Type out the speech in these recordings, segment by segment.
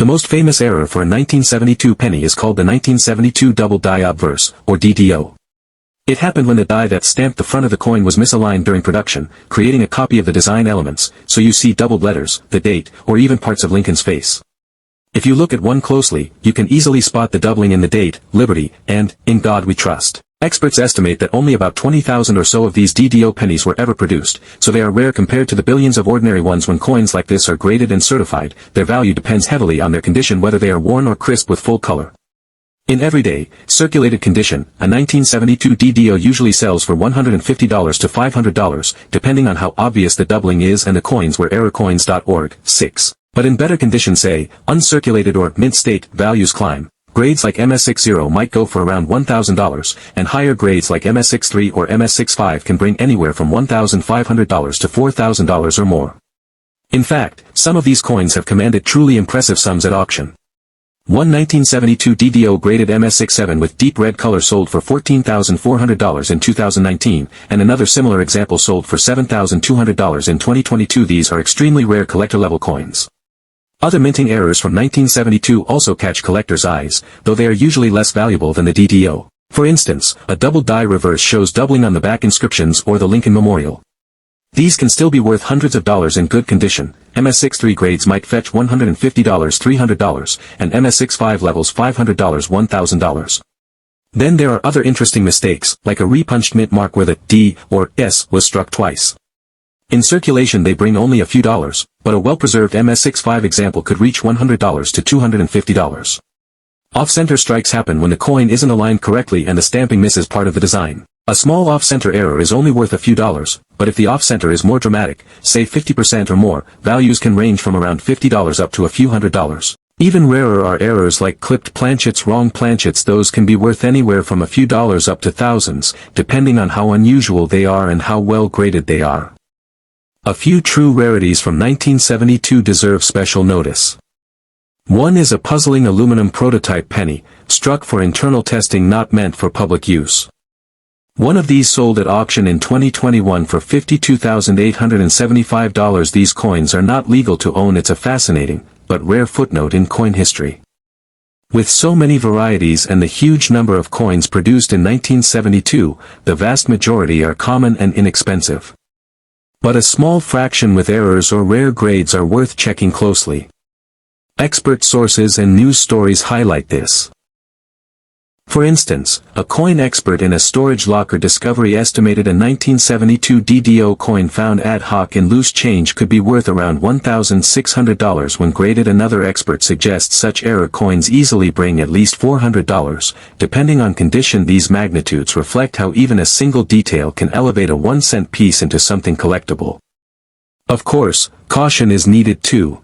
The most famous error for a 1972 penny is called the 1972 Doubled Die Obverse, or DDO. It happened when the die that stamped the front of the coin was misaligned during production, creating a copy of the design elements, so you see doubled letters, the date, or even parts of Lincoln's face. If you look at one closely, you can easily spot the doubling in the date, Liberty, and, In God We Trust. Experts estimate that only about 20,000 or so of these DDO pennies were ever produced, so they are rare compared to the billions of ordinary ones. When coins like this are graded and certified, their value depends heavily on their condition, whether they are worn or crisp with full color. In everyday, circulated condition, a 1972 DDO usually sells for $150 to $500, depending on how obvious the doubling is and the coins were errorcoins.org, 6. But in better condition, say, uncirculated or mint state, values climb. Grades like MS60 might go for around $1,000, and higher grades like MS63 or MS65 can bring anywhere from $1,500 to $4,000 or more. In fact, some of these coins have commanded truly impressive sums at auction. One 1972 DDO graded MS67 with deep red color sold for $14,400 in 2019, and another similar example sold for $7,200 in 2022. These are extremely rare collector-level coins. Other minting errors from 1972 also catch collectors' eyes, though they are usually less valuable than the DDO. For instance, a doubled die reverse shows doubling on the back inscriptions or the Lincoln Memorial. These can still be worth hundreds of dollars in good condition. MS63 grades might fetch $150, $300, and MS65 levels $500, $1,000. Then there are other interesting mistakes, like a repunched mint mark where the D or S was struck twice. In circulation they bring only a few dollars, but a well-preserved MS65 example could reach $100 to $250. Off-center strikes happen when the coin isn't aligned correctly and the stamping misses part of the design. A small off-center error is only worth a few dollars, but if the off-center is more dramatic, say 50% or more, values can range from around $50 up to a few $100s. Even rarer are errors like clipped planchets, wrong planchets. Those can be worth anywhere from a few dollars up to thousands, depending on how unusual they are and how well graded they are. A few true rarities from 1972 deserve special notice. One is a puzzling aluminum prototype penny, struck for internal testing, not meant for public use. One of these sold at auction in 2021 for $52,875. These coins are not legal to own. It's a fascinating, but rare footnote in coin history. With so many varieties and the huge number of coins produced in 1972, the vast majority are common and inexpensive. But a small fraction with errors or rare grades are worth checking closely. Expert sources and news stories highlight this. For instance, a coin expert in a storage locker discovery estimated a 1972 DDO coin found ad hoc in loose change could be worth around $1,600 when graded. Another expert suggests such error coins easily bring at least $400, depending on condition. These magnitudes reflect how even a single detail can elevate a 1-cent piece into something collectible. Of course, caution is needed too.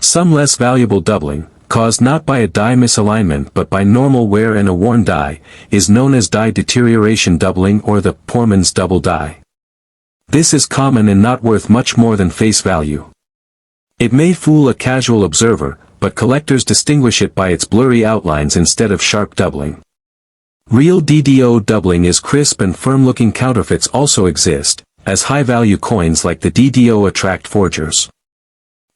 Some less valuable doubling, caused not by a die misalignment but by normal wear and a worn die, is known as die deterioration doubling or the Poorman's double die. This is common and not worth much more than face value. It may fool a casual observer, but collectors distinguish it by its blurry outlines instead of sharp doubling. Real DDO doubling is crisp and firm-looking. Counterfeits also exist, as high-value coins like the DDO attract forgers.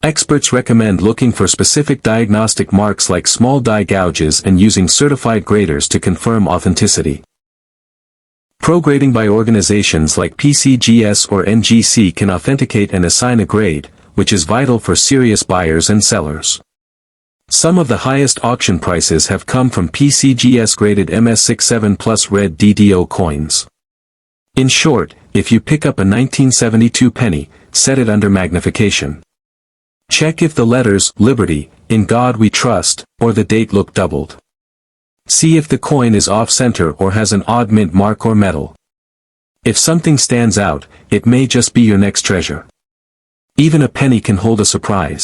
Experts recommend looking for specific diagnostic marks like small die gouges and using certified graders to confirm authenticity. Pro-grading by organizations like PCGS or NGC can authenticate and assign a grade, which is vital for serious buyers and sellers. Some of the highest auction prices have come from PCGS-graded MS67 plus red DDO coins. In short, if you pick up a 1972 penny, set it under magnification. Check if the letters, Liberty, In God We Trust, or the date look doubled. See if the coin is off-center or has an odd mint mark or metal. If something stands out, it may just be your next treasure. Even a penny can hold a surprise.